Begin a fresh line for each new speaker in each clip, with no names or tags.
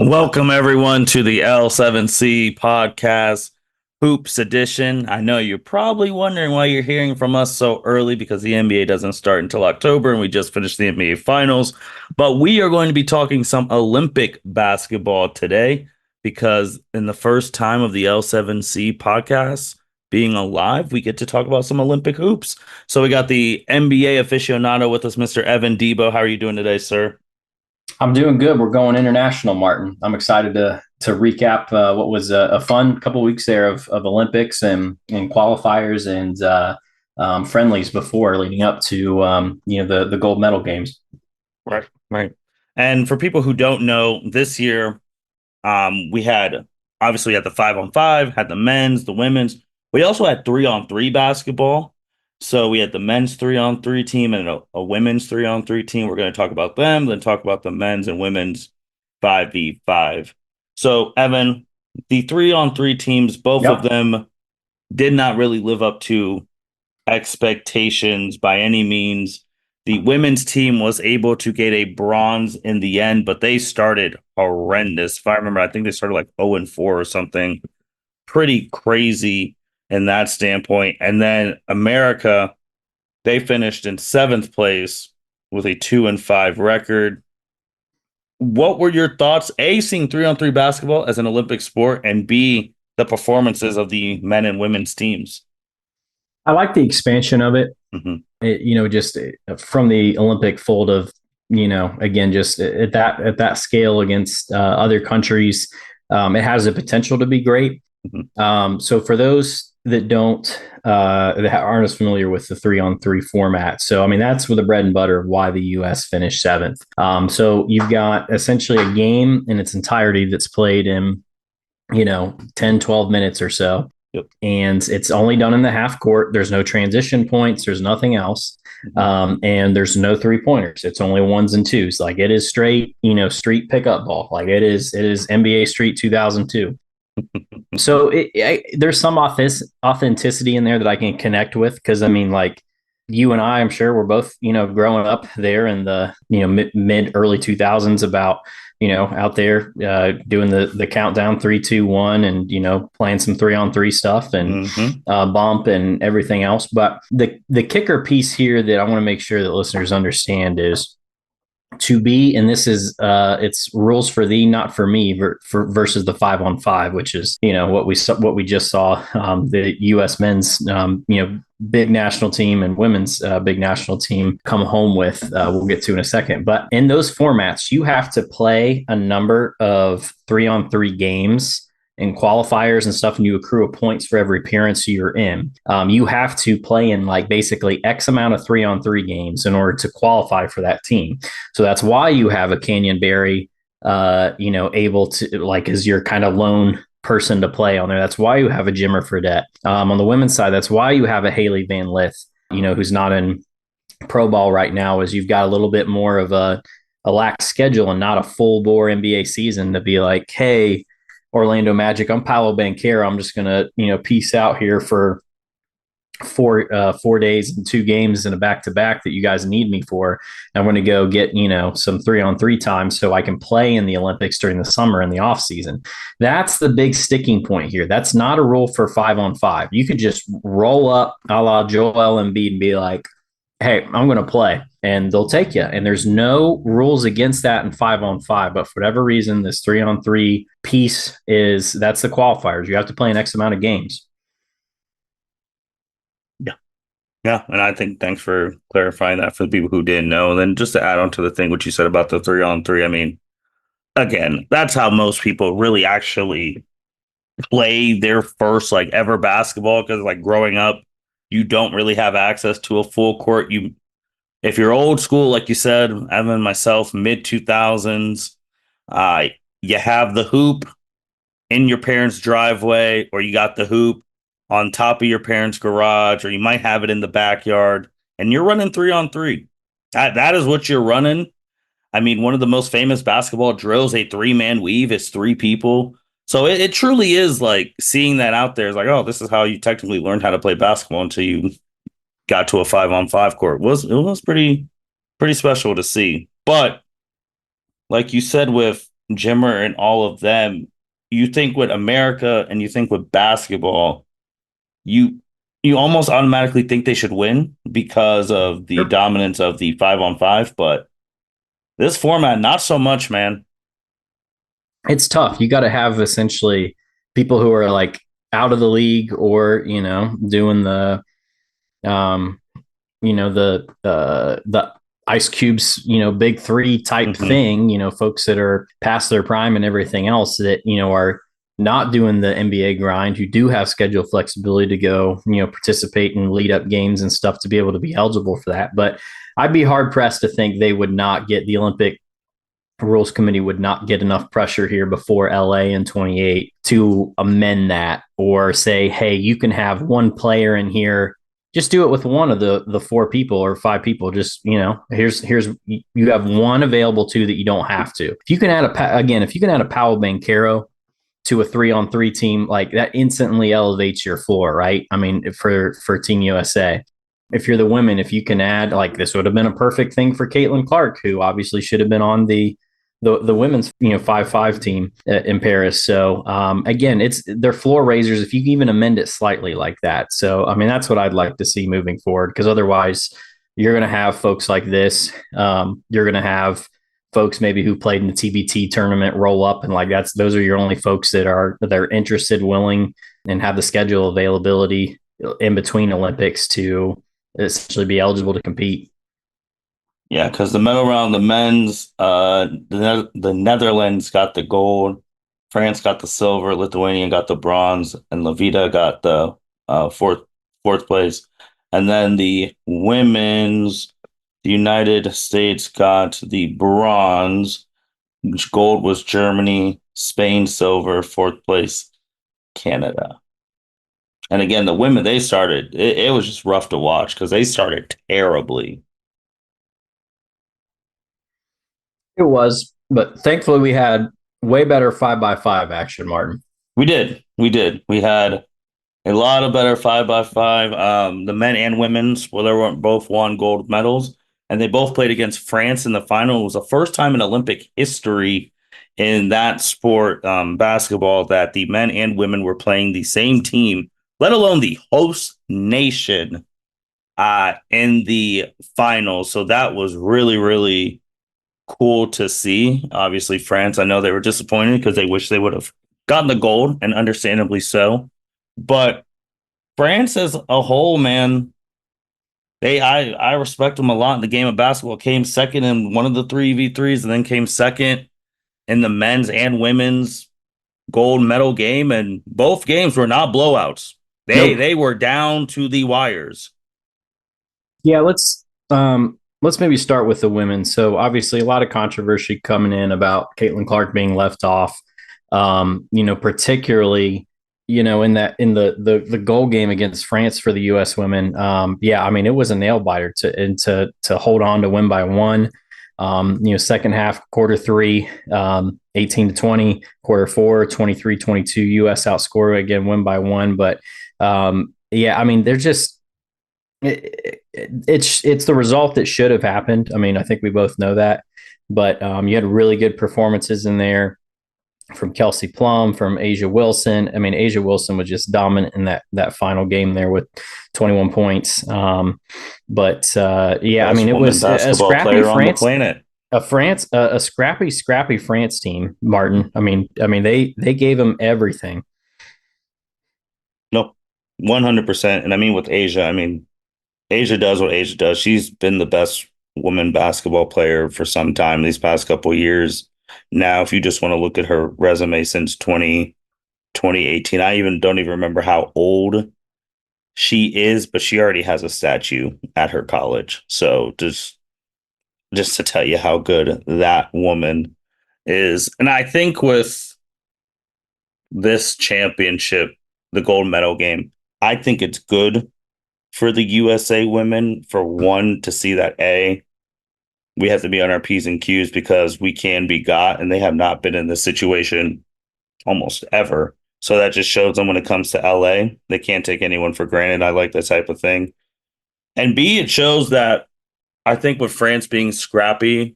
Welcome everyone to the L7C podcast Hoops edition. I know you're probably wondering why you're hearing from us so early because the NBA doesn't start until October and we just finished the NBA finals. But we are going to be talking some Olympic basketball today because in the first time of the L7C podcast being alive, we get to talk about some Olympic hoops. So we got the NBA aficionado with us, Mr. Evan Debo. How are you doing today, sir?
I'm doing good. We're going international, Martin. I'm excited to recap what was a fun couple of weeks there of Olympics and qualifiers and friendlies before leading up to the gold medal games.
Right, right. And for people who don't know, this year we had obviously had the 5-on-5, had the men's, the women's. We also had 3-on-3 basketball. So we had the men's 3-on-3 team and a women's 3-on-3 team. We're going to talk about them, then talk about the men's and women's 5v5. So, Evan, the 3-on-3 teams, both of
Yep.
them did not really live up to expectations by any means. The women's team was able to get a bronze in the end, but they started horrendous. If I remember, I think they started like 0-4 or something. Pretty crazy in that standpoint. And then America, they finished in seventh place with a 2-5 record. What were your thoughts? A, seeing 3-on-3 basketball as an Olympic sport, and B, the performances of the men and women's teams.
I like the expansion of it.
Mm-hmm.
Just from the Olympic fold of, again, just at that scale against other countries, it has the potential to be great.
Mm-hmm.
So for those that that aren't as familiar with the 3-on-3 format. So, I mean, that's with the bread and butter of why the U.S. finished seventh. So you've got essentially a game in its entirety that's played in, 10, 12 minutes or so.
Yep.
And it's only done in the half court. There's no transition points. There's nothing else.
Mm-hmm.
And there's no 3-pointers. It's only ones and twos. Like it is straight, street pickup ball. Like it is NBA Street 2002. So there's some authenticity in there that I can connect with because I mean, like you and I'm sure we're both growing up there in the mid early 2000s about out there doing the countdown 3-2-1 and playing some 3-on-3 stuff and
Mm-hmm.
bump and everything else. But the kicker piece here that I want to make sure that listeners understand is to be, and this is it's rules for thee, not for me, versus the 5-on-5, which is what we just saw the U.S. men's big national team and women's big national team come home with. We'll get to in a second, but in those formats, you have to play a number of 3-on-3 games and qualifiers and stuff, and you accrue points for every appearance you're in. You have to play in like basically X amount of 3-on-3 games in order to qualify for that team. So that's why you have a Canyon Barry, able to like as your kind of lone person to play on there. That's why you have a Jimmer Fredette. On the women's side, that's why you have a Hailey Van Lith, who's not in pro ball right now, is you've got a little bit more of a lax schedule and not a full bore NBA season to be like, hey, Orlando Magic, I'm Paolo Banchero. I'm just gonna, peace out here for 4 days and 2 games in a back-to-back that you guys need me for. I'm going to go get, some 3-on-3 time so I can play in the Olympics during the summer and the off season. That's the big sticking point here. That's not a rule for 5-on-5. You could just roll up a la Joel Embiid and be like, hey, I'm going to play, and they'll take you. And there's no rules against that in 5-on-5. But for whatever reason, this 3-on-3 piece that's the qualifiers. You have to play an X amount of games.
Yeah. Yeah. And I think thanks for clarifying that for the people who didn't know. And then just to add on to the thing, what you said about the 3-on-3, I mean, again, that's how most people really actually play their first like ever basketball. Because like growing up, you don't really have access to a full court. If you're old school, like you said, Evan, myself, mid 2000s, you have the hoop in your parents' driveway, or you got the hoop on top of your parents' garage, or you might have it in the backyard, and you're running 3-on-3. That is what you're running. I mean, one of the most famous basketball drills, a 3-man weave, is 3 people. So it truly is like seeing that out there is like, oh, this is how you technically learned how to play basketball until you got to a 5-on-5 court. It was pretty special to see. But like you said with Jimmer and all of them, you think with America and you think with basketball, you you almost automatically think they should win because of the
Sure.
dominance of the 5-on-5, but this format, not so much, man.
It's tough. You got to have essentially people who are like out of the league or, doing um, the Ice Cube's, big three type
Hmm.
thing, folks that are past their prime and everything else that, are not doing the NBA grind, who do have schedule flexibility to go, participate in lead up games and stuff to be able to be eligible for that. But I'd be hard pressed to think they would not get the Olympic rules committee would not get enough pressure here before LA in 28 to amend that or say, hey, you can have one player in here. Just do it with one of the four people or five people. Just here's you have one available to that you don't have to. If you can add if you can add a Powell Banchero to a 3-on-3 team, like that instantly elevates your floor, right? I mean, for Team USA. If you're the women, if you can add, like this would have been a perfect thing for Caitlin Clark, who obviously should have been on the women's 5-5 team in Paris. So again, it's their floor raisers. If you can even amend it slightly like that. So I mean, that's what I'd like to see moving forward because otherwise, you're going to have folks like this. You're going to have folks maybe who played in the TBT tournament roll up and like those are your only folks they're interested, willing, and have the schedule availability in between Olympics to essentially be eligible to compete.
Yeah, because the medal round, the men's, the Netherlands got the gold, France got the silver, Lithuania got the bronze, and Levita got the fourth place. And then the women's, the United States got the bronze, which gold was Germany, Spain silver, fourth place Canada. And again, the women they started, it was just rough to watch because they started terribly.
It was, but thankfully we had way better 5-by-5 action, Martin.
We did. We did. We had a lot of better 5-by-5. The men and women's, well, they were both won gold medals, and they both played against France in the final. It was the first time in Olympic history in that sport, basketball, that the men and women were playing the same team, let alone the host nation, in the final. So that was really, really cool to see. Obviously, France, I know they were disappointed because they wish they would have gotten the gold, and understandably so. But France as a whole, man, I respect them a lot in the game of basketball. Came second in one of the 3v3s, and then came second in the men's and women's gold medal game, and both games were not blowouts.
Nope.
They were down to the wires.
Yeah, let's maybe start with the women. So obviously a lot of controversy coming in about Caitlin Clark being left off. Particularly, in the goal game against France for the US women. Yeah, I mean it was a nail biter to hold on to win by one. Second half, quarter three, 18-20, quarter four, 23-22, US outscore again, win by one. But yeah, I mean, they're just it's the result that should have happened. I mean, I think we both know that. But you had really good performances in there from Kelsey Plum, from Asia Wilson. I mean, Asia Wilson was just dominant in that final game there with 21 points. Yeah, I
Best
mean, it
woman
was a
basketball
scrappy
player on the
France,
planet.
a scrappy France team. Martin. I mean, they gave them everything.
No, 100%. And I mean, with Asia, I mean, Asia does what Asia does. She's been the best woman basketball player for some time these past couple of years. Now, if you just want to look at her resume since 2018, I even don't even remember how old she is, but she already has a statue at her college. So just to tell you how good that woman is. And I think with this championship, the gold medal game, I think it's good for the USA women, for one, to see that we have to be on our P's and Q's because we can be got, and they have not been in this situation almost ever. So that just shows them when it comes to LA, they can't take anyone for granted. I like that type of thing. And B, it shows that I think with France being scrappy,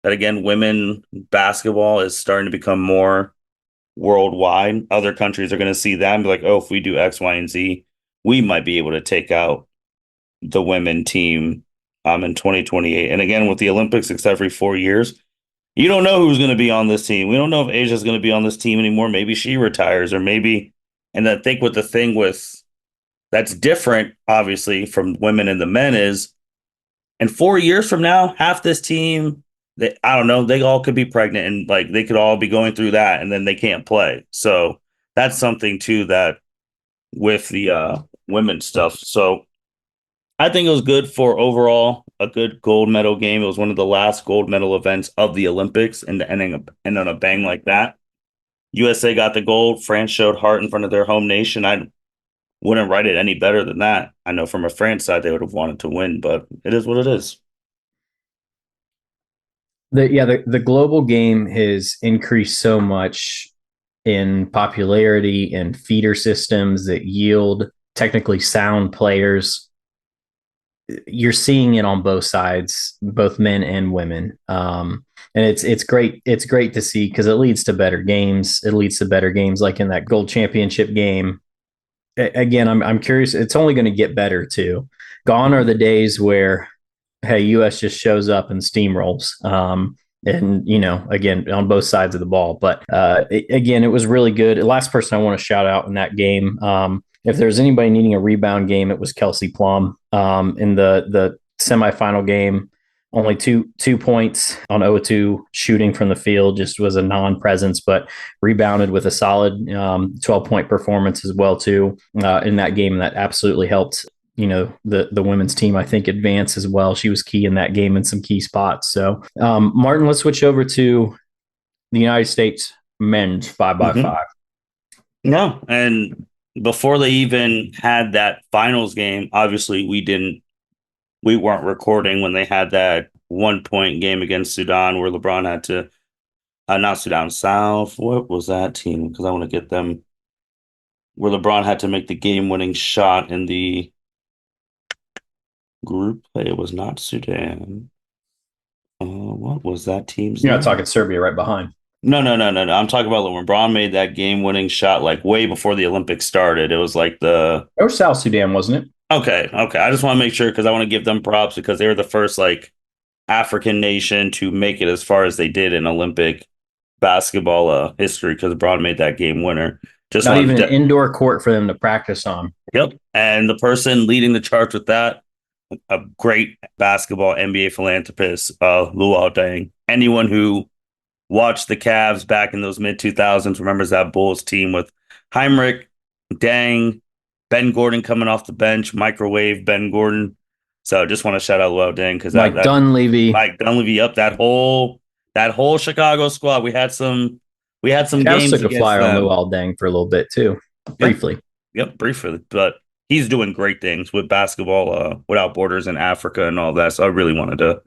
that again, women basketball is starting to become more worldwide. Other countries are going to see that and be like, oh, if we do X, Y, and Z, we might be able to take out the women team in 2028. And again, with the Olympics, it's every 4 years. You don't know who's going to be on this team. We don't know if Asia's going to be on this team anymore. Maybe she retires, or maybe. And I think with the thing with that's different, obviously, from women and the men is, in 4 years from now, half this team, I don't know, they all could be pregnant and like they could all be going through that, and then they can't play. So that's something too that with the women's stuff. So I think it was good for overall a good gold medal game. It was one of the last gold medal events of the Olympics, and ending on a bang like that. USA got the gold. France showed heart in front of their home nation. I wouldn't write it any better than that. I know from a France side they would have wanted to win, but it is what it is.
The global game has increased so much in popularity and feeder systems that yield technically sound players. You're seeing it on both sides, both men and women. And it's great. It's great to see because it leads to better games. It leads to better games like in that gold championship game. Again, I'm curious. It's only going to get better too. Gone are the days where, hey, US just shows up and steamrolls. And again, on both sides of the ball. But again, it was really good. The last person I want to shout out in that game, if there's anybody needing a rebound game, it was Kelsey Plum. In the semifinal game, only two points on 0-2 shooting from the field, just was a non-presence, but rebounded with a solid 12-point performance as well too in that game. And that absolutely helped the women's team, I think, advance as well. She was key in that game in some key spots. So Martin, let's switch over to the United States men's 5x5.
No, and before they even had that finals game, obviously we weren't recording when they had that 1 point game against Sudan where LeBron had to not Sudan, South. What was that team? Because I want to get them where LeBron had to make the game-winning shot in the group play. It was not Sudan. What was that team's
You're
name?
not talking Serbia right behind.
No. I'm talking about when LeBron made that game-winning shot like way before the Olympics started. It was like
Or South Sudan, wasn't it?
Okay. I just want to make sure because I want to give them props because they were the first like African nation to make it as far as they did in Olympic basketball history because LeBron made that game winner. Just
not even an indoor court for them to practice on.
Yep. And the person leading the charge with that, a great basketball NBA philanthropist, Luol Deng. Anyone who watched the Cavs back in those mid-2000s remembers that Bulls team with Heinrich, Deng, Ben Gordon coming off the bench, microwave Ben Gordon. So just want to shout out Luol Deng because
Mike Dunleavy,
up that whole Chicago squad. We had some
Cavs
games
took a flyer
them.
on Luol Deng for a little bit too, briefly.
Yep, briefly, but he's doing great things with basketball without borders in Africa and all that. So I really wanted to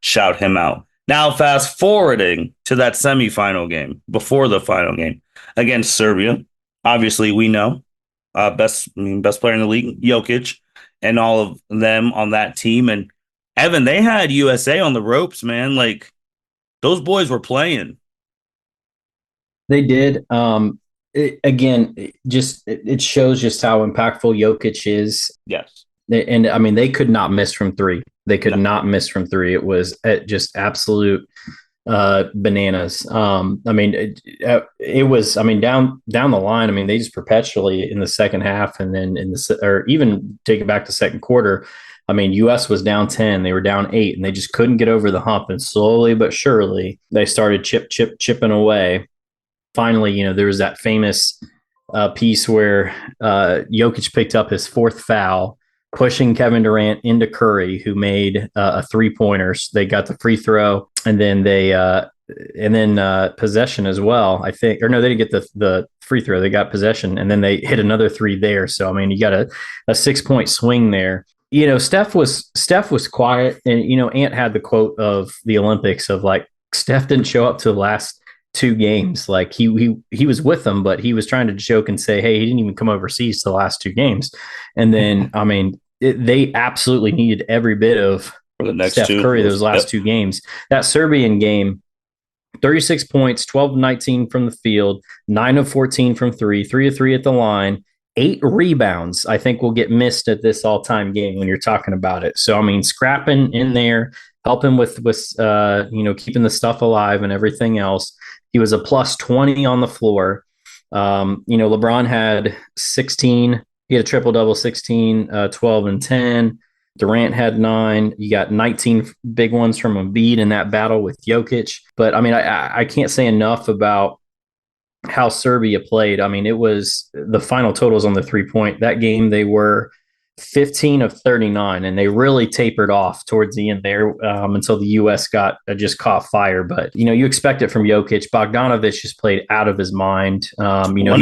shout him out. Now, fast forwarding to that semifinal game before the final game against Serbia. Obviously, we know best player in the league, Jokic, and all of them on that team. And Evan, they had USA on the ropes, man. Like those boys were playing.
They did. It shows just how impactful Jokic is.
Yes.
And I mean, they could not miss from three. They could not miss from three. It was just absolute bananas. It was, down the line. I mean, they just perpetually in the second half and then or even take it back to second quarter. I mean, US was down 10, they were down 8, and they just couldn't get over the hump. And slowly but surely, they started chipping away. Finally, there was that famous piece where Jokic picked up his fourth foul, pushing Kevin Durant into Curry, who made a 3-pointers. They got the free throw, and then possession as well, I think. Or no, they didn't get the free throw. They got possession, and then they hit another 3 there. So, I mean, you got a 6-point swing there. Steph was quiet, and, Ant had the quote of the Olympics of like, Steph didn't show up to the last 2 games. Like he was with them, but he was trying to joke and say, hey, he didn't even come overseas to the last 2 games. And then, I mean, they absolutely needed every bit of
for the next
Steph
two.
Curry those last two games. That Serbian game, 36 points, 12 of 19 from the field, 9 of 14 from three, 3 of 3 at the line, 8 rebounds, I think will get missed at this all-time game when you're talking about it. So, I mean, scrapping in there, helping with keeping the stuff alive and everything else. He was a plus 20 on the floor. LeBron had 16. He had a triple-double, 16, 12, and 10. Durant had 9. You got 19 big ones from Embiid in that battle with Jokic. But, I mean, I can't say enough about how Serbia played. I mean, it was the final totals on the 3-point. That game, they were 15 of 39, and they really tapered off towards the end there until the U.S. just caught fire. But, you expect it from Jokic. Bogdanovic just played out of his mind. He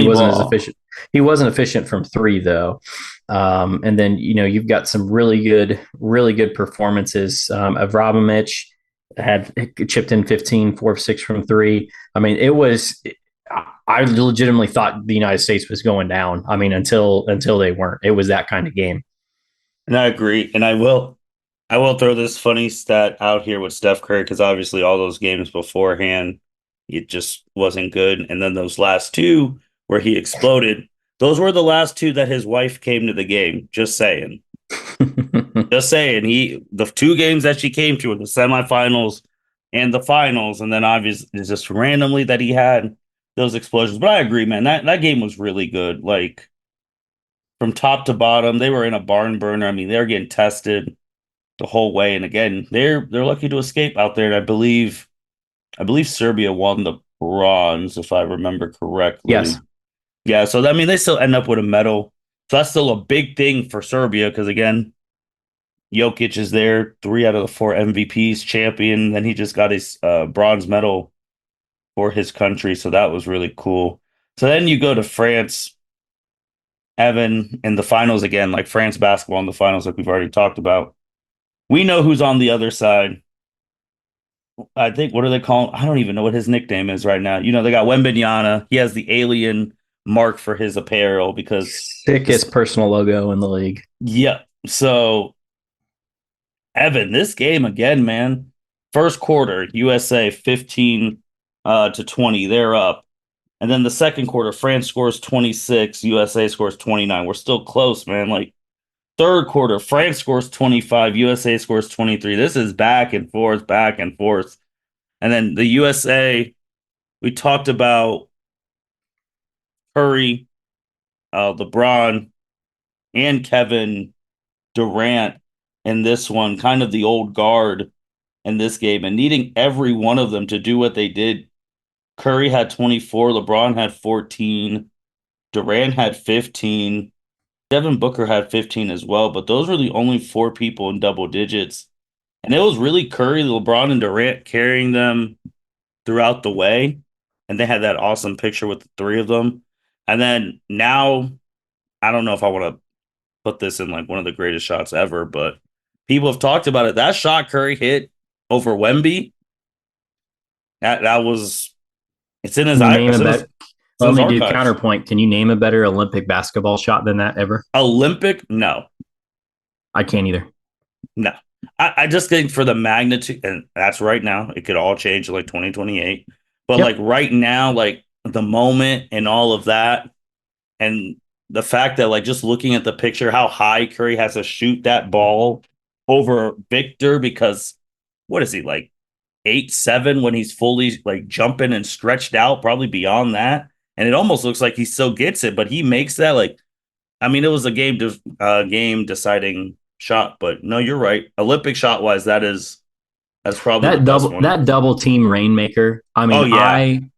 wasn't as efficient. He wasn't efficient from 3, though. And then, you've got some really good performances. Abramovich had chipped in 15, 4 of 6 from 3. I mean, I legitimately thought the United States was going down. I mean, until they weren't. It was that kind of game.
And I agree. And I will throw this funny stat out here with Steph Curry, because obviously all those games beforehand, it just wasn't good. And then those last two where he exploded, those were the last two that his wife came to the game. Just saying. Just saying. The 2 games that she came to were the semifinals and the finals. And then obviously it's just randomly that he had those explosions. But I agree, man. That game was really good. Like, from top to bottom, they were in a barn burner. I mean, they were getting tested the whole way. And again, they're lucky to escape out there. And I believe Serbia won the bronze, if I remember correctly.
Yes.
Yeah. So I mean, they still end up with a medal. So that's still a big thing for Serbia, because again, Jokic is there, 3 out of the 4 MVPs, champion. Then he just got his bronze medal for his country. So that was really cool. So then you go to France, Evan, in the finals again, like France basketball in the finals, like we've already talked about. We know who's on the other side. I think, what are they calling? I don't even know what his nickname is right now. They got Wembanyama. He has the alien mark for his apparel because
sickest personal logo in the league.
Yeah. So, Evan, this game again, man. First quarter, USA 15 to 20. They're up. And then the second quarter, France scores 26, USA scores 29. We're still close, man. Like, third quarter, France scores 25, USA scores 23. This is back and forth, back and forth. And then the USA, we talked about Curry, LeBron, and Kevin Durant in this one, kind of the old guard in this game, and needing every one of them to do what they did. Curry had 24, LeBron had 14, Durant had 15, Devin Booker had 15 as well, but those were the only 4 people in double digits. And it was really Curry, LeBron, and Durant carrying them throughout the way. And they had that awesome picture with the 3 of them. And then now, I don't know if I want to put this in like one of the greatest shots ever, but people have talked about it. That shot Curry hit over Wemby, that was, it's in his eye.
Let me do counterpoint. Can you name a better Olympic basketball shot than that ever?
Olympic? No.
I can't either.
No. I just think for the magnitude, and that's right now, it could all change in like 2028. But like right now, like the moment and all of that, and the fact that like just looking at the picture, how high Curry has to shoot that ball over Victor, because what is he, like 8'7" when he's fully like jumping and stretched out, probably beyond that. And it almost looks like he still gets it, but he makes that like, I mean, it was a game deciding shot, but no, you're right. Olympic shot wise, that's probably
that double team rainmaker. I mean,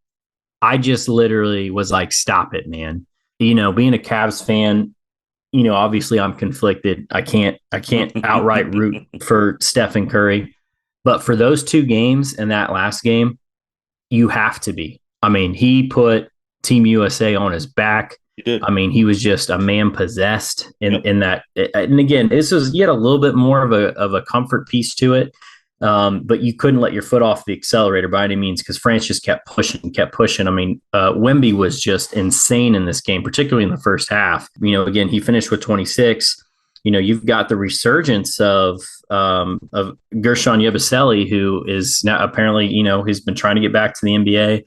I just literally was like, stop it, man. Being a Cavs fan, obviously I'm conflicted. I can't outright root for Stephen Curry, but for those 2 games and that last game, you have to be. I mean, he put Team USA on his back.
He did.
I mean, he was just a man possessed in that. And again, this was yet a little bit more of a comfort piece to it. But you couldn't let your foot off the accelerator by any means, because France just kept pushing. I mean, Wemby was just insane in this game, particularly in the first half. Again, he finished with 26. you've got the resurgence of Gershon Yabusele, who is now apparently, he's been trying to get back to the NBA.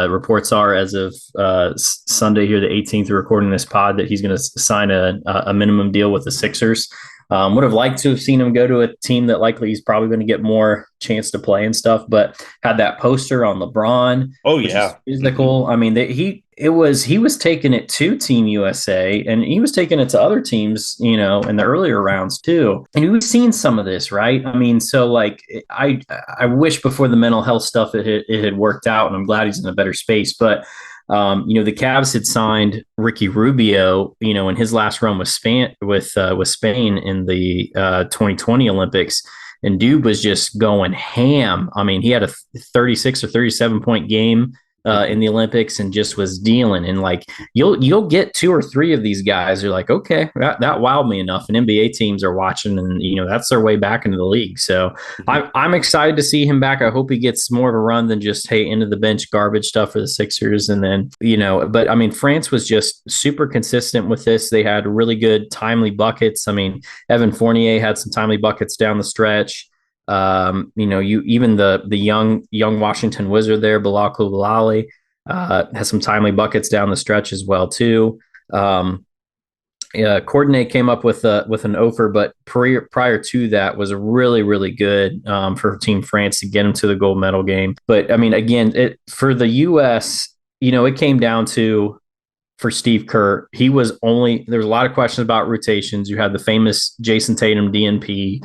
Reports are as of Sunday here, the 18th, we're recording this pod, that he's going to sign a minimum deal with the Sixers. Would have liked to have seen him go to a team that likely he's probably going to get more chance to play and stuff, but had that poster on LeBron.
Oh yeah,
physical. I mean, he was taking it to Team USA, and he was taking it to other teams, in the earlier rounds too. And we've seen some of this, right? I mean, so like I wish before the mental health stuff it had worked out, and I'm glad he's in a better space, but. The Cavs had signed Ricky Rubio, in his last run with Spain in the 2020 Olympics, and dude was just going ham. I mean, he had a 36 or 37-point game in the Olympics and just was dealing. And like you'll get 2 or 3 of these guys. You're like, okay, that wowed me enough. And NBA teams are watching, and that's their way back into the league. So I'm excited to see him back. I hope he gets more of a run than just into the bench garbage stuff for the Sixers. And then but I mean, France was just super consistent with this. They had really good timely buckets. I mean, Evan Fournier had some timely buckets down the stretch. Even the young Washington Wizard there, Bilal Coulibaly, has some timely buckets down the stretch as well too. Coordinate came up with an offer, but prior to that was really, really good for Team France to get him to the gold medal game. But I mean, again, for the U.S., it came down to, for Steve Kerr, there was a lot of questions about rotations. You had the famous Jason Tatum DNP.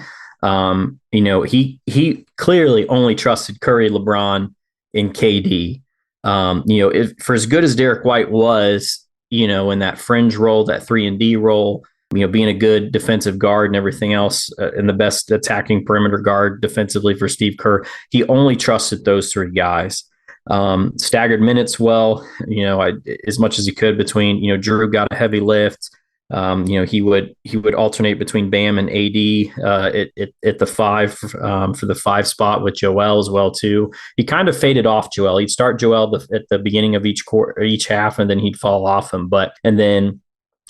He clearly only trusted Curry, LeBron, and KD. For as good as Derek White was, in that fringe role, that 3-and-D role, being a good defensive guard and everything else, and the best attacking perimeter guard defensively for Steve Kerr, he only trusted those 3 guys. Staggered minutes well, as much as he could between, Drew got a heavy lift. He would alternate between Bam and AD at the 5 for the 5 spot with Joel as well too. He kind of faded off Joel. He'd start Joel at the beginning of each half, and then he'd fall off him. And then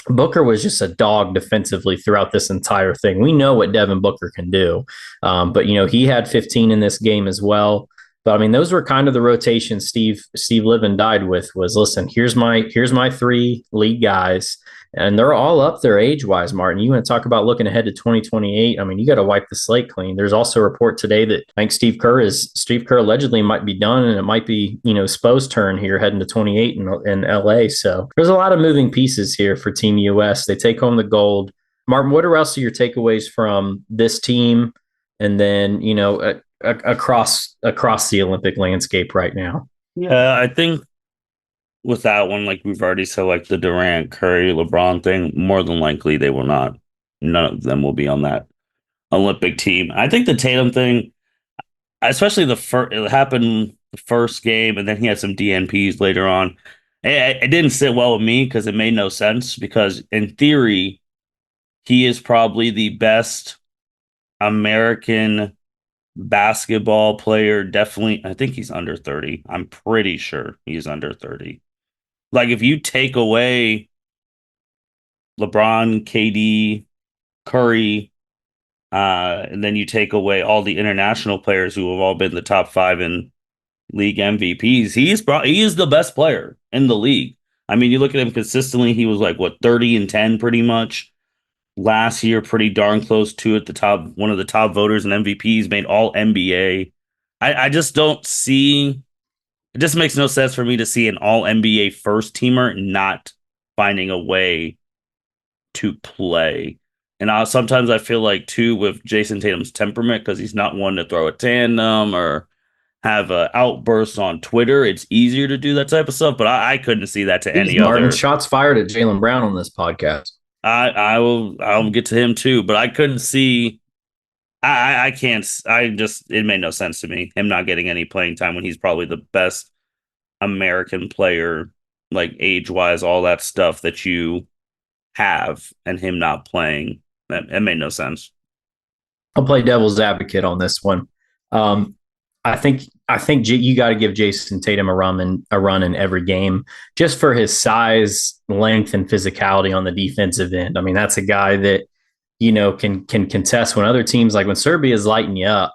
Booker was just a dog defensively throughout this entire thing. We know what Devin Booker can do, but he had 15 in this game as well. But I mean, those were kind of the rotations Steve lived and died with. Was, listen, here's my 3 league guys, and they're all up there age-wise, Martin. You want to talk about looking ahead to 2028? I mean, you got to wipe the slate clean. There's also a report today that I think Steve Kerr allegedly might be done, and it might be, Spo's turn here heading to 28 in LA. So there's a lot of moving pieces here for Team US. They take home the gold. Martin, what are else your takeaways from this team? And then, across the Olympic landscape right now?
Yeah, I think with that one, like we've already said, like the Durant, Curry, LeBron thing, more than likely they will not. None of them will be on that Olympic team. I think the Tatum thing, especially it happened the first game, and then he had some DNPs later on. It didn't sit well with me because it made no sense, because in theory, he is probably the best American basketball player. Definitely, I think he's under 30. I'm pretty sure he's under 30. Like, if you take away LeBron, KD, Curry, and then you take away all the international players who have all been the top 5 in league MVPs, he is the best player in the league. I mean, you look at him consistently, he was like, 30 and 10 pretty much. Last year, pretty darn close to at the top, one of the top voters in MVPs, made all NBA. I just don't see, it just makes no sense for me to see an all NBA first teamer not finding a way to play. And sometimes I feel like, too, with Jason Tatum's temperament, because he's not one to throw a tandem or have outbursts on Twitter, it's easier to do that type of stuff. But I couldn't see that to any
Martin,
other.
Shots fired at Jaylen Brown on this podcast.
I'll get to him too, but I couldn't see. I can't. It made no sense to me, him not getting any playing time when he's probably the best American player, like age wise, all that stuff that you have, and him not playing. It made no sense.
I'll play devil's advocate on this one. I think you got to give Jason Tatum a run in every game, just for his size, length, and physicality on the defensive end. I mean, that's a guy that can contest when other teams, like when Serbia is lighting you up.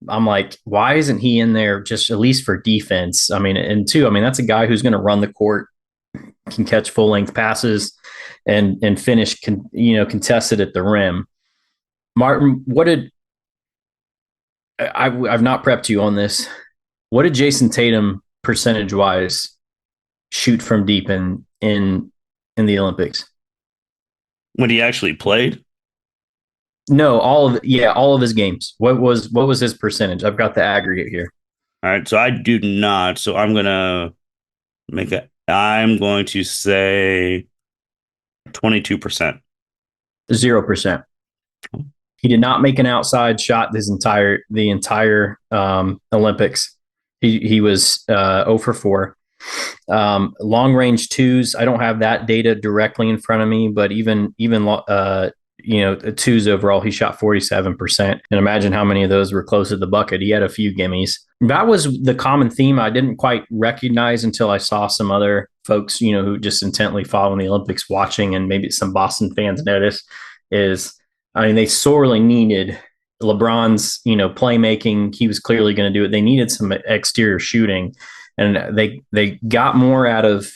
I'm like, why isn't he in there just at least for defense? I mean, and two, I mean, that's a guy who's going to run the court, can catch full length passes, and finish, contested at the rim. Martin, what did I've not prepped you on this? What did Jason Tatum percentage wise shoot from deep in the Olympics?
When he actually played.
No, all of his games. What was his percentage? I've got the aggregate here.
All right, so I do not. So I'm going to say 22%.
0%. He did not make an outside shot the entire Olympics. He was 0 for 4. Long range twos, I don't have that data directly in front of me, but even twos overall, he shot 47%. And imagine how many of those were close to the bucket. He had a few gimmies. That was the common theme I didn't quite recognize until I saw some other folks, who just intently following the Olympics watching, and maybe some Boston fans notice is, I mean, they sorely needed LeBron's, playmaking. He was clearly going to do it. They needed some exterior shooting, and they got more out of,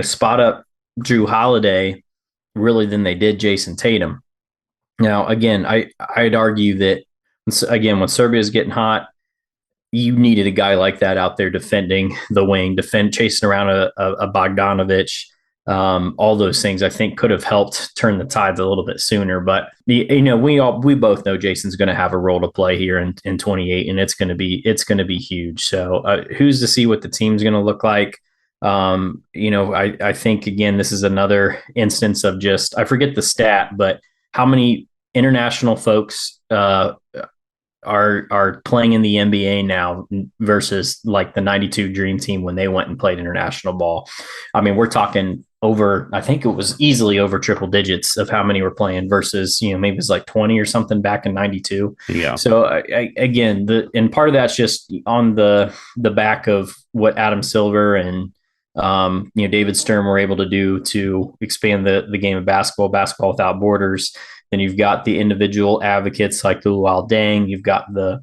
spot up Drew Holiday really than they did Jason Tatum. Now, again, I'd argue that, again, when Serbia's getting hot, you needed a guy like that out there defending the wing, chasing around a Bogdanovich. All those things I think could have helped turn the tides a little bit sooner. But we both know Jason's going to have a role to play here in 28, and it's going to be huge. So who's to see what the team's going to look like? I think, again, this is another instance of just, I forget the stat, but how many international folks are playing in the NBA now versus like the 92 Dream Team when they went and played international ball. I mean, we're talking over, I think it was easily over triple digits of how many were playing versus, maybe it's like 20 or something back in 92.
Yeah.
So again, and part of that's just on the back of what Adam Silver and David Stern were able to do to expand the game of basketball without borders. Then you've got the individual advocates like Luol Deng. You've got the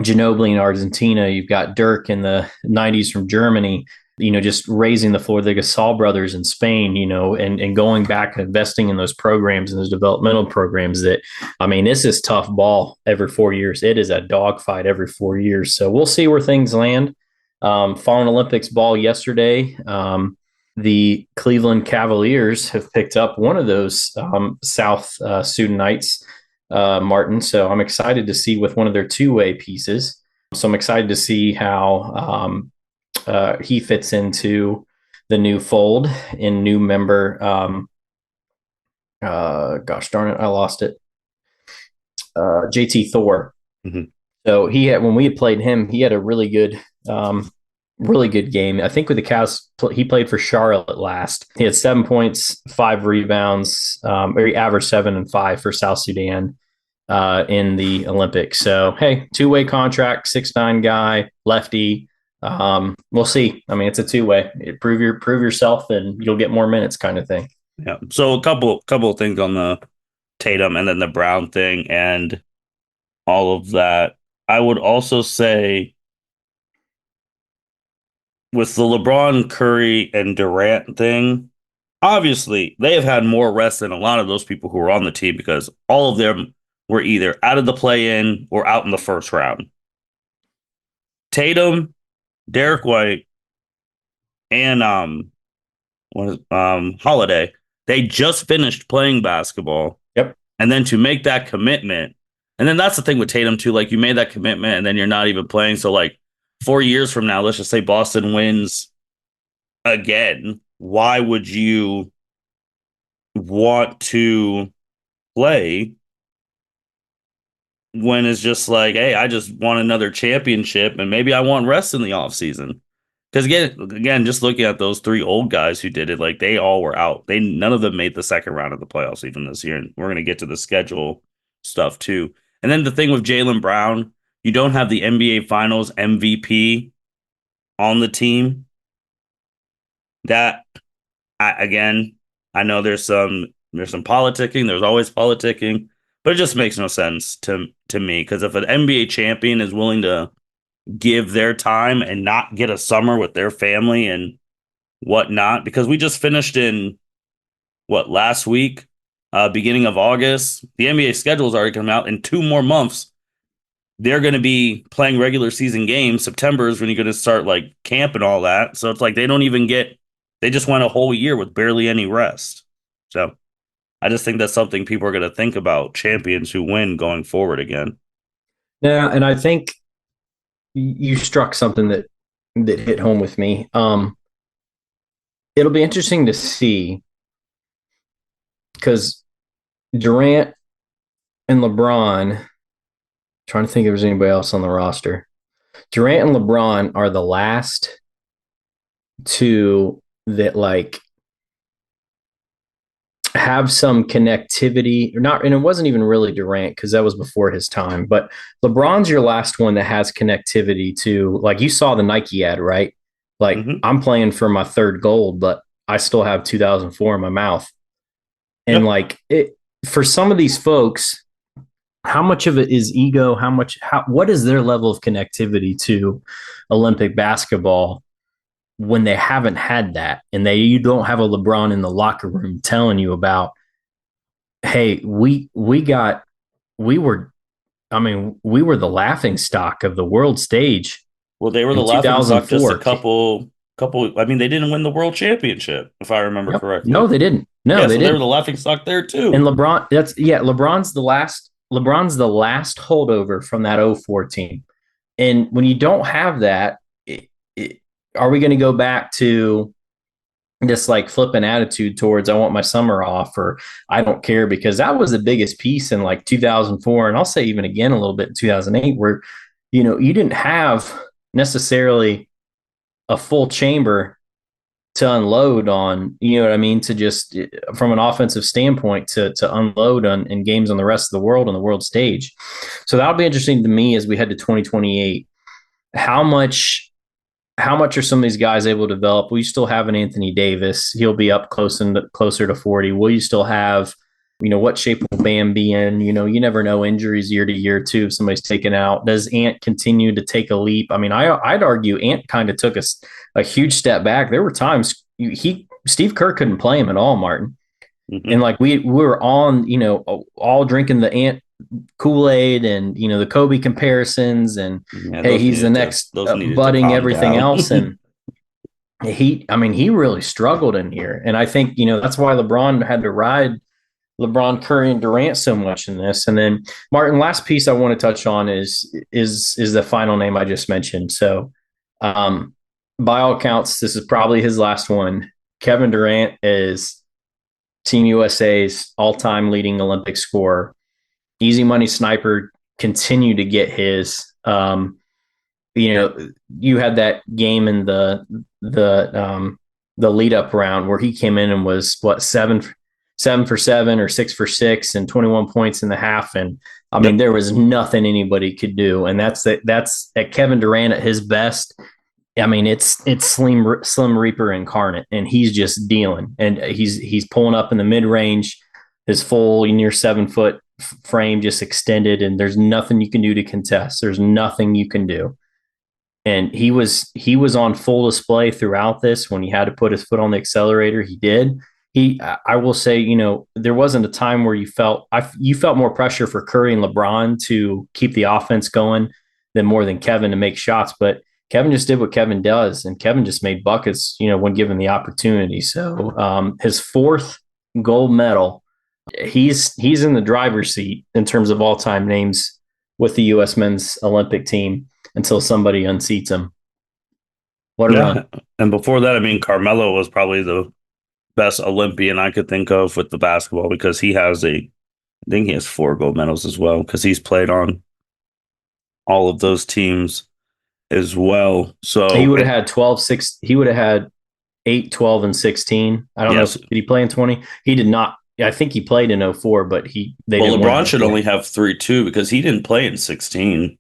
Ginobili in Argentina. You've got Dirk in the 90s from Germany, just raising the floor. The Gasol brothers in Spain, and going back and investing in those programs and those developmental programs that, I mean, this is tough ball every 4 years. It is a dogfight every 4 years. So we'll see where things land. Following Olympics ball yesterday, the Cleveland Cavaliers have picked up one of those South Sudanites, Martin. So I'm excited to see with one of their two-way pieces. So I'm excited to see how he fits into the new fold in new member. Gosh darn it, I lost it. JT Thor. Mm-hmm. So when we had played him, he had a really good game. I think with the Cavs, he played for Charlotte last. He had 7 points, 5 rebounds, or he averaged 7 and 5 for South Sudan in the Olympics. So, hey, two-way contract, 6'9" guy, lefty. We'll see. I mean, it's a two-way. Prove yourself, and you'll get more minutes, kind of thing.
Yeah. So a couple of things on the Tatum and then the Brown thing and all of that. I would also say, with the LeBron, Curry, and Durant thing, obviously they have had more rest than a lot of those people who were on the team because all of them were either out of the play-in or out in the first round. Tatum, Derek White, and Holiday, they just finished playing basketball.
Yep.
And then to make that commitment, and then that's the thing with Tatum too, like you made that commitment and then you're not even playing. So like 4 years from now, let's just say Boston wins again. Why would you want to play when it's just like, hey, I just want another championship and maybe I want rest in the offseason? Because again, just looking at those 3 old guys who did it, like they all were out. None of them made the second round of the playoffs even this year. And we're going to get to the schedule stuff too. And then the thing with Jaylen Brown, you don't have the NBA Finals MVP on the team. That, I know there's some politicking. There's always politicking. But it just makes no sense to me because if an NBA champion is willing to give their time and not get a summer with their family and whatnot, because we just finished in what last week, beginning of August, the NBA schedule's already come out in 2 more months. They're going to be playing regular season games. September is when you're going to start like camp and all that. So it's like they don't even get, they just went a whole year with barely any rest. So I just think that's something people are going to think about champions who win going forward again.
Yeah, and I think you struck something that hit home with me. It'll be interesting to see because Durant and LeBron, trying to think if there's anybody else on the roster. Durant and LeBron are the last two that like have some connectivity or not. And it wasn't even really Durant because that was before his time, but LeBron's your last one that has connectivity to, like, you saw the Nike ad, right? Like, I'm playing for my third gold, but I still have 2004 in my mouth. And
Yep.
like it, for some of these folks, how much of it is ego? What is their level of connectivity to Olympic basketball when they haven't had that, and you don't have a LeBron in the locker room telling you about, hey, we were, I mean, we were the laughing stock of the world stage
Well, they were the
in
laughing stock just a
2004.
couple. I mean, they didn't win the world championship, if I remember
Yep. No,
correctly.
they didn't. No,
Yeah,
they
so they were
didn't.
the laughing stock there
And
too.
LeBron's the last holdover from that '04 team. And when you don't have that, are we going to go back to this like flippant attitude towards I want my summer off or I don't care? Because that was the biggest piece in like 2004. And I'll say even again a little bit in 2008 where, you didn't have necessarily a full chamber to unload on, you know what I mean? To just from an offensive standpoint to unload on in games on the rest of the world on the world stage. So that'll be interesting to me as we head to 2028. How much are some of these guys able to develop? Will you still have an Anthony Davis? He'll be up closer to 40. Will you still have, what shape will Bam be in? You never know, injuries year to year too. If somebody's taken out, does Ant continue to take a leap? I mean, I'd argue Ant kind of took a huge step back. There were times Steve Kerr couldn't play him at all, Martin. And like we were on, all drinking the Ant Kool-Aid and the Kobe comparisons and
Yeah,
hey, he's the next
those needed to
budding
calm
everything
down.
else. And he really struggled in here. And I think, that's why LeBron had to ride LeBron, Curry, and Durant so much in this. And then Martin, last piece I want to touch on is the final name I just mentioned. So by all accounts, this is probably his last one. Kevin Durant is Team USA's all-time leading Olympic scorer. Easy money sniper continued to get his. You had that game in the lead up round where he came in and was what 7 for 7 or 6 for 6 and 21 points in the half. And I mean, there was nothing anybody could do. And that's at Kevin Durant at his best. I mean, it's Slim Reaper incarnate, and he's just dealing, and he's pulling up in the mid range, his full near 7 foot frame just extended, and there's nothing you can do to contest. There's nothing you can do. And he was on full display throughout this. When he had to put his foot on the accelerator, he did. I will say, there wasn't a time where you felt more pressure for Curry and LeBron to keep the offense going than Kevin to make shots. But Kevin just did what Kevin does, and Kevin just made buckets, when given the opportunity. So his fourth gold medal, he's in the driver's seat in terms of all-time names with the U.S. men's Olympic team until somebody unseats him. What a run.
And before that, I mean, Carmelo was probably the best Olympian I could think of with the basketball because I think he has 4 gold medals as well because he's played on all of those teams as well. So
he would have had 12, 6. He would have had 8, 12, and 16. I don't know. Did he play in 20? He did not. I think he played in 04, but
LeBron should only have 3 too because he didn't play in 16.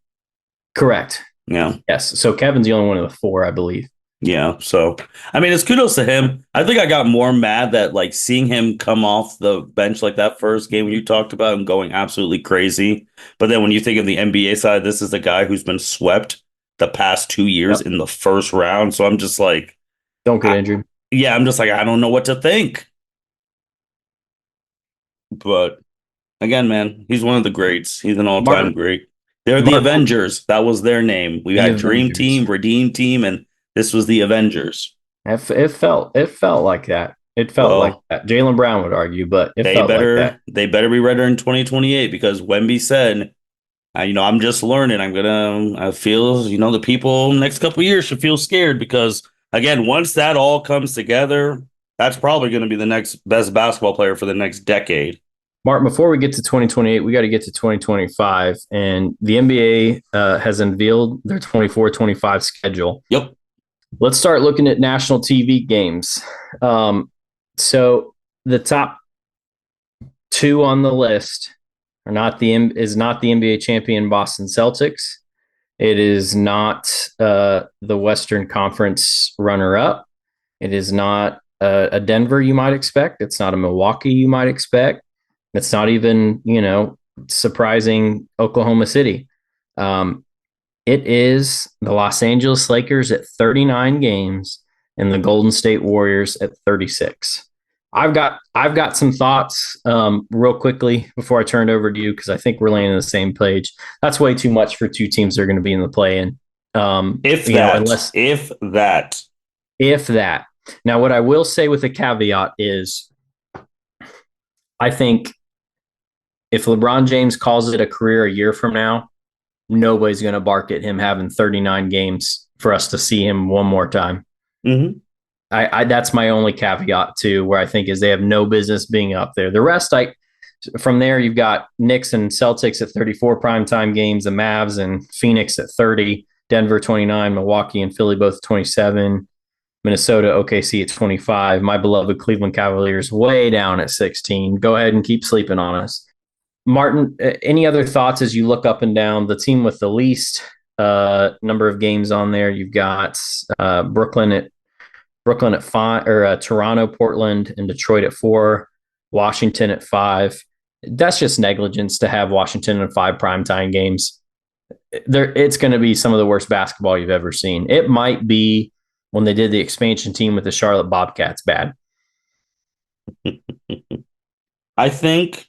Correct.
Yeah.
Yes. So Kevin's the only one of the 4, I believe.
Yeah. So, I mean, it's kudos to him. I think I got more mad that like seeing him come off the bench like that first game when you talked about him going absolutely crazy. But then when you think of the NBA side, this is the guy who's been swept the past 2 years
Yep.
in the first round. So I'm just like,
Don't get
I,
injured.
yeah, I'm just like, I don't know what to think. But again, man, he's one of the greats. He's an all-time
Martin,
great. They're the
Martin,
Avengers. That was their name. We
the
had Dream
Avengers.
Team, Redeem Team, and this was the Avengers.
It felt like that. It felt like
Well,
that. Jalen Brown would argue, but it
they
felt like that.
better be ready in 2028 because Wemby said, I'm just learning. I feel, the people next couple of years should feel scared because again, once that all comes together, that's probably going to be the next best basketball player for the next decade.
Martin, before we get to 2028, we got to get to 2025. And the NBA has unveiled their 24-25 schedule.
Yep.
Let's start looking at national TV games. So the top two on the list are not the NBA champion Boston Celtics. It is not the Western Conference runner-up. It is not a Denver you might expect. It's not a Milwaukee you might expect. It's not even, surprising Oklahoma City. It is the Los Angeles Lakers at 39 games and the Golden State Warriors at 36. I've got some thoughts real quickly before I turn it over to you because I think we're laying on the same page. That's way too much for two teams that are going to be in the play-in.
If that.
If that. Now, what I will say with a caveat is, I think if LeBron James calls it a career a year from now, nobody's going to bark at him having 39 games for us to see him one more time.
Mm-hmm.
I that's my only caveat to where I think is they have no business being up there. The rest, from there, you've got Knicks and Celtics at 34 primetime games, the Mavs and Phoenix at 30, Denver 29, Milwaukee and Philly both 27, Minnesota, OKC at 25, my beloved Cleveland Cavaliers way down at 16. Go ahead and keep sleeping on us. Martin, any other thoughts as you look up and down the team with the least number of games on there? You've got Brooklyn at 5, or Toronto, Portland, and Detroit at 4, Washington at 5. That's just negligence to have Washington in 5 primetime games. It's going to be some of the worst basketball you've ever seen. It might be when they did the expansion team with the Charlotte Bobcats bad.
I think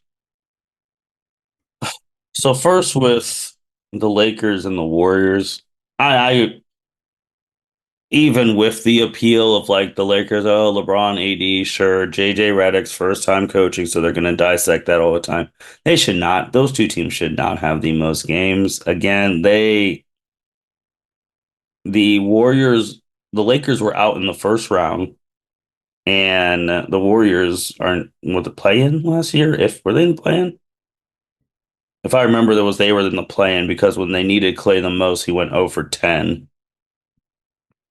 so. First, with the Lakers and the Warriors, I even with the appeal of like the Lakers, oh, LeBron, AD, sure, JJ Redick's first time coaching, so they're going to dissect that all the time. They should not. Those two teams should not have the most games. Again, the Warriors, the Lakers were out in the first round, and the Warriors aren't with the play-in last year. If were they in the play-in? If I remember, they were in the play-in because when they needed Clay the most, he went 0 for 10.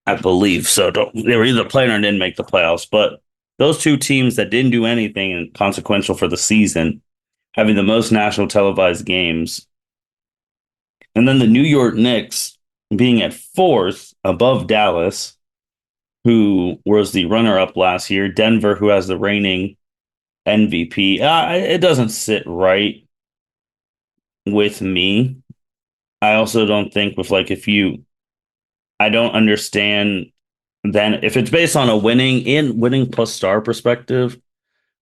I believe so. They were either playing or didn't make the playoffs. But those two teams that didn't do anything consequential for the season, having the most national televised games, and then the New York Knicks being at fourth above Dallas, who was the runner-up last year, Denver, who has the reigning MVP. It doesn't sit right with me. I also don't think with like I don't understand then if it's based on a winning plus star perspective,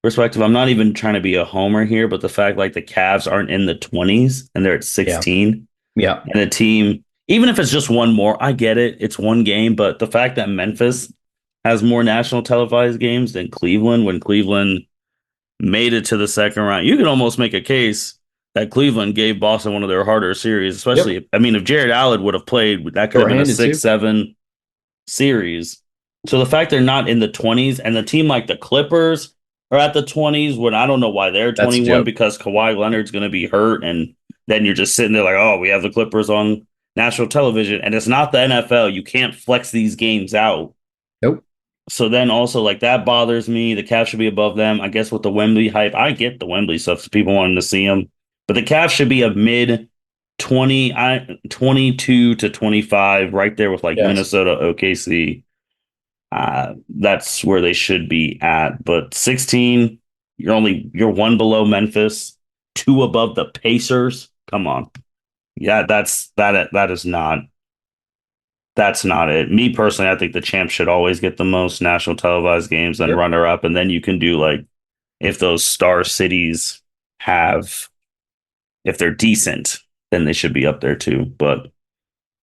I'm not even trying to be a homer here, but the fact like the Cavs aren't in the 20s and they're at 16.
Yeah.
And a team, even if it's just one more, I get it. It's one game, but the fact that Memphis has more national televised games than Cleveland when Cleveland made it to the second round, you could almost make a case that Cleveland gave Boston one of their harder series, especially,
Yep.
if Jared Allen would have played, that could have been a 6-7 series. So the fact they're not in the 20s and the team like the Clippers are at the 20s when I don't know why they're 21 because Kawhi Leonard's going to be hurt. And then you're just sitting there like, oh, we have the Clippers on national television. And it's not the NFL. You can't flex these games out.
Nope.
So then also like that bothers me. The Cavs should be above them. I guess with the Wembley hype, I get the Wembley stuff. So people wanting to see them. But the Cavs should be a mid 22 to 25 right there with like Minnesota, OKC. That's where they should be at. But 16, you're one below Memphis, two above the Pacers. Come on. Yeah, that's not it. Me personally, I think the champ should always get the most national televised games, then
Yep.
runner up, and then you can do like if those star cities have if they're decent, then they should be up there too. But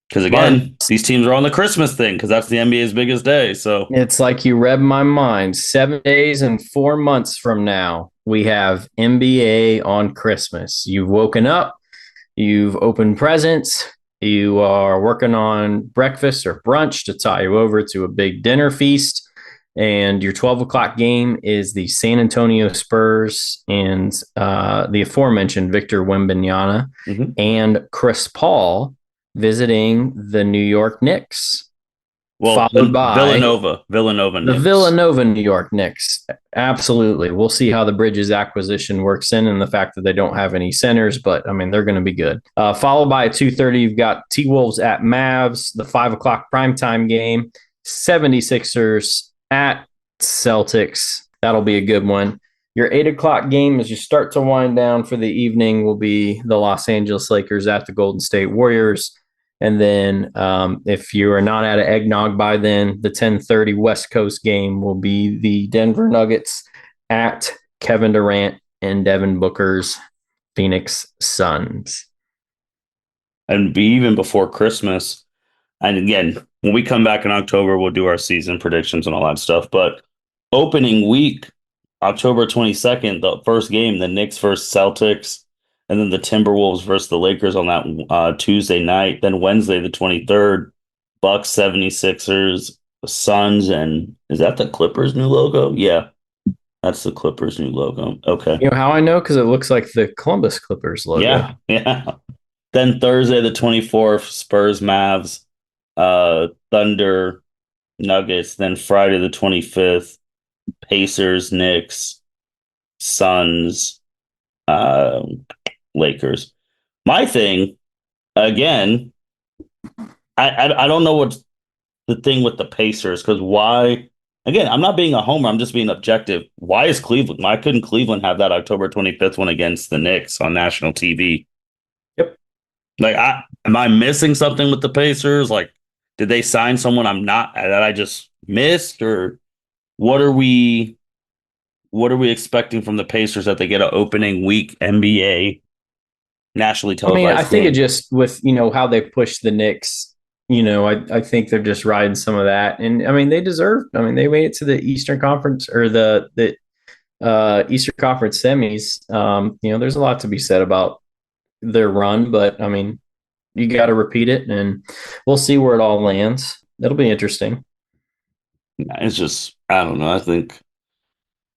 because
But
again, these teams are on the Christmas thing because that's the NBA's biggest day. So
it's like you read my mind. 7 days and 4 months from now, we have NBA on Christmas. You've woken up, you've opened presents, you are working on breakfast or brunch to tie you over to a big dinner feast. And your 12 o'clock game is the San Antonio Spurs and the aforementioned Victor Wembanyama
mhm.
and Chris Paul visiting the New York Knicks,
Well,
followed by
Villanova
the
Knicks.
Villanova New York Knicks. Absolutely. We'll see how the Bridges acquisition works in and the fact that they don't have any centers, but I mean, they're going to be good. Followed by at 2:30, you've got T Wolves at Mavs, the 5 o'clock primetime game, 76ers at Celtics. That'll be a good one. Your 8 o'clock game as you start to wind down for the evening will be the Los Angeles Lakers at the Golden State Warriors. And then if you are not at an eggnog by then, the 10:30 West Coast game will be the Denver Nuggets at Kevin Durant and Devin Booker's Phoenix Suns.
And be even before Christmas. And again, when we come back in October, we'll do our season predictions and all that stuff. But opening week, October 22nd, the first game, the Knicks versus Celtics, and then the Timberwolves versus the Lakers on that Tuesday night. Then Wednesday, the 23rd, Bucks 76ers, the Suns, and is that the Clippers' new logo? Yeah, that's the Clippers' new logo. Okay.
You know how I know? Because it looks like the Columbus Clippers logo.
Yeah, yeah. Then Thursday, the 24th, Spurs, Mavs, Thunder, Nuggets. Then Friday, the 25th, Pacers, Knicks, Suns, uh, Lakers. My thing, again, I don't know what's the thing with the Pacers because why? Again, I'm not being a homer. I'm just being objective. Why is Cleveland? Why couldn't Cleveland have that October 25th one against the Knicks on national TV?
Yep.
Like, am I missing something with the Pacers? Like, did they sign someone I'm not that I just missed, or what are we? What are we expecting from the Pacers that they get an opening week NBA nationally
I mean, I
televised
think it
game?
just with, how they push the Knicks, I think they're just riding some of that. And I mean, they deserve, I mean, they made it to the Eastern Conference or the Eastern Conference semis. There's a lot to be said about their run, but I mean, you got to repeat it and we'll see where it all lands. That'll be interesting.
It's just I don't know. I think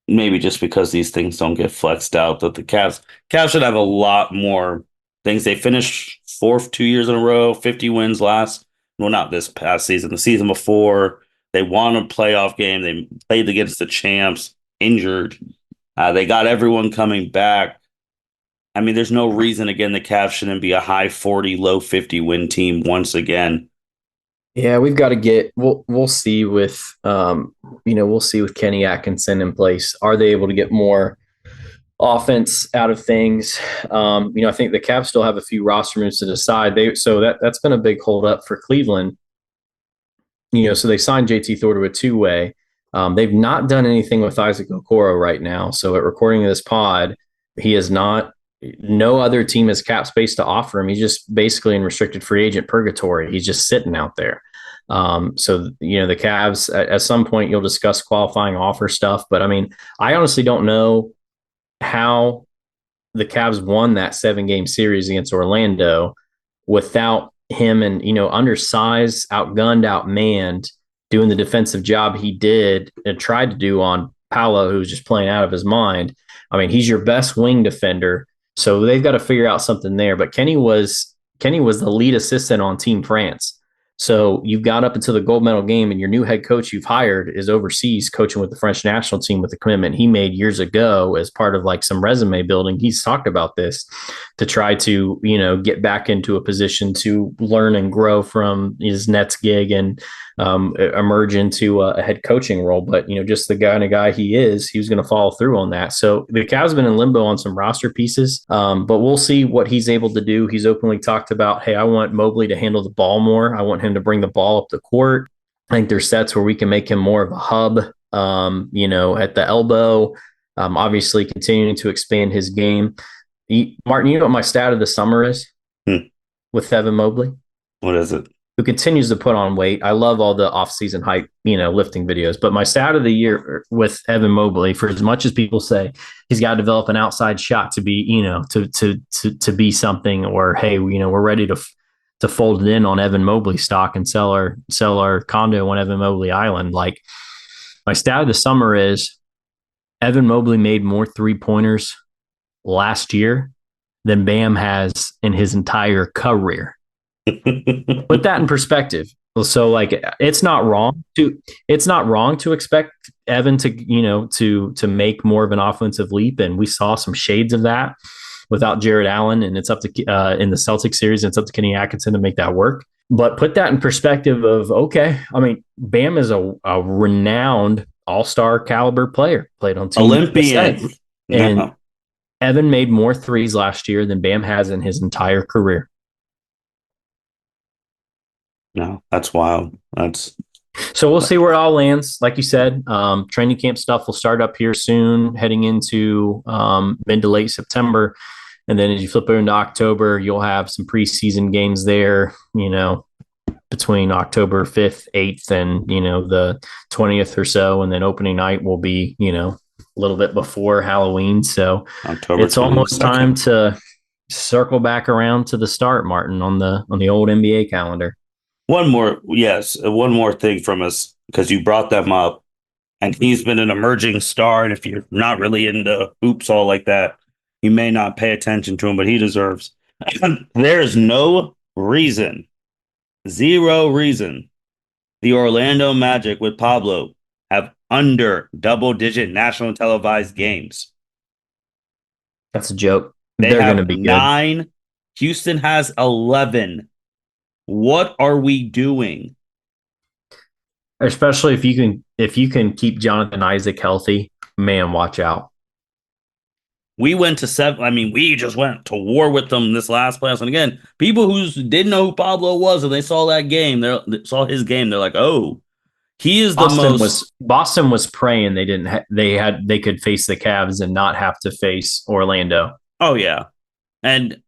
maybe just because these things don't get flexed out, that the Cavs should have a lot more things. They finished fourth 2 years in a row, 50 wins last. Well, not this past season, the season before. They won a playoff game. They played against the champs, injured. They got everyone coming back. I mean, there's no reason again the Cavs shouldn't be a high 40, low 50 win team once again.
Yeah, we've got to get. We'll see with we'll see with Kenny Atkinson in place. Are they able to get more offense out of things? I think the Cavs still have a few roster moves to decide. That's been a big hold up for Cleveland. So they signed JT Thor to a two-way. They've not done anything with Isaac Okoro right now. So at recording this pod, he is not. No other team has cap space to offer him. He's just basically in restricted free agent purgatory. He's just sitting out there. The Cavs at some point you'll discuss qualifying offer stuff, but I mean, I honestly don't know how the Cavs won that 7-game series against Orlando without him and, undersized, outgunned, outmanned, doing the defensive job he did and tried to do on Paolo, who was just playing out of his mind. I mean, he's your best wing defender. So they've got to figure out something there. But Kenny was the lead assistant on Team France. So you've got up until the gold medal game, and your new head coach you've hired is overseas coaching with the French national team with the commitment he made years ago as part of like some resume building. He's talked about this to try to, get back into a position to learn and grow from his Nets gig and emerge into a head coaching role. But, just the kind of guy he is, he was going to follow through on that. So the Cavs been in limbo on some roster pieces, but we'll see what he's able to do. He's openly talked about, hey, I want Mobley to handle the ball more. I want him to bring the ball up the court. I think there's sets where we can make him more of a hub, at the elbow, obviously continuing to expand his game. Martin, you know what my stat of the summer is with Evan Mobley?
What is it?
Who continues to put on weight. I love all the off-season hype, lifting videos. But my stat of the year with Evan Mobley, for as much as people say he's got to develop an outside shot to be, to be something, or hey, we're ready to fold it in on Evan Mobley stock and sell our condo on Evan Mobley Island. Like, my stat of the summer is Evan Mobley made more 3-pointers last year than Bam has in his entire career. Put that in perspective. So, like, it's not wrong to expect Evan to make more of an offensive leap, and we saw some shades of that without Jared Allen, and it's up to in the Celtics series, and it's up to Kenny Atkinson to make that work. But put that in perspective of, okay, I mean, Bam is a renowned all-star caliber player, played on Team
Olympian,
and Evan made more threes last year than Bam has in his entire career.
No, that's wild.
So we'll see where it all lands. Like you said, training camp stuff will start up here soon, heading into mid to late September. And then as you flip over into October, you'll have some preseason games there, between October 5th, 8th, and, the 20th or so. And then opening night will be, a little bit before Halloween. So
October
it's almost time to circle back around to the start, Martin, on the old NBA calendar.
One more thing from us, because you brought them up, and he's been an emerging star. And if you're not really into hoops all like that, you may not pay attention to him, but he deserves. There's no reason, zero reason, the Orlando Magic with Pablo have under double-digit national televised games.
That's a joke.
They're going to be 9. Good. Houston has 11. What are we doing?
Especially if you can keep Jonathan Isaac healthy, man, watch out.
We went to 7. I mean, we just went to war with them this last playoffs. And again, people who didn't know who Pablo was and they saw that game, they saw his game. They're like, oh, he is
Boston was praying they could face the Cavs and not have to face Orlando.
Oh yeah, and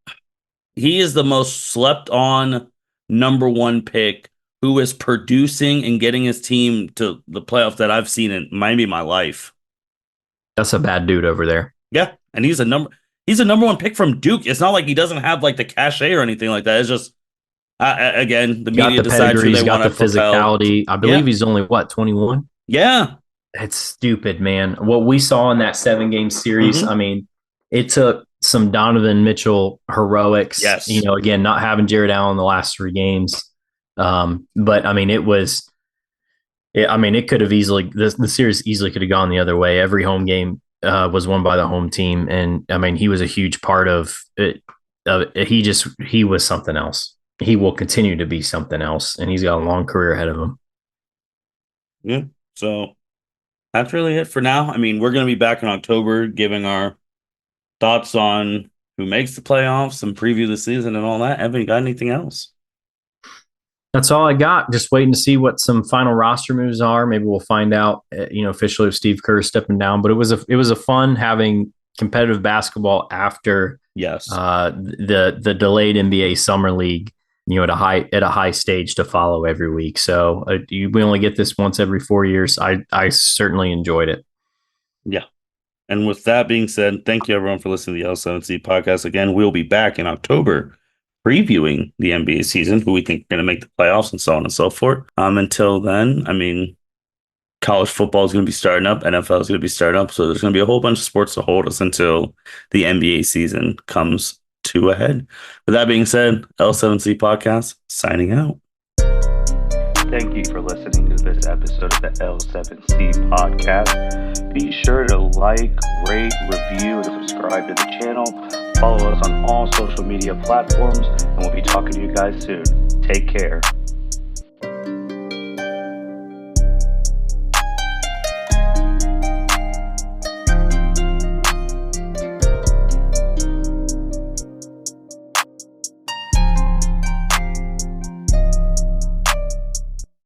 he is the most slept on number 1 pick who is producing and getting his team to the playoffs that I've seen in maybe my life.
That's a bad dude over there.
Yeah, and he's a number 1 pick from Duke. It's not like he doesn't have like the cachet or anything like that. It's just again, the media decides who they want to
propel. Physicality. I believe he's only 21.
Yeah,
it's stupid, man. What we saw in that 7-game series, I mean, it took some Donovan Mitchell heroics.
Yes,
again, not having Jared Allen the last 3 games. But I mean, it could have easily the series easily could have gone the other way. Every home game was won by the home team, and I mean, he was a huge part of it. He was something else. He will continue to be something else, and he's got a long career ahead of him.
Yeah, so that's really it for now. I mean, we're going to be back in October giving our thoughts on who makes the playoffs and preview the season and all that. Evan, you got anything else?
That's all I got. Just waiting to see what some final roster moves are. Maybe we'll find out, officially if Steve Kerr is stepping down. But it was a fun having competitive basketball after the delayed NBA Summer League. At a high stage to follow every week. So we only get this once every 4 years. I certainly enjoyed it.
Yeah. And with that being said, thank you everyone for listening to the L7C podcast. Again, we'll be back in October previewing the NBA season, who we think are going to make the playoffs and so on and so forth. Until then, I mean, college football is going to be starting up. NFL is going to be starting up. So there's going to be a whole bunch of sports to hold us until the NBA season comes to a head. With that being said, L7C podcast signing out. Thank you for listening to this episode of the L7C podcast. Be sure to like, rate, review, and subscribe to the channel. Follow us on all social media platforms, and we'll be talking to you guys soon. Take care.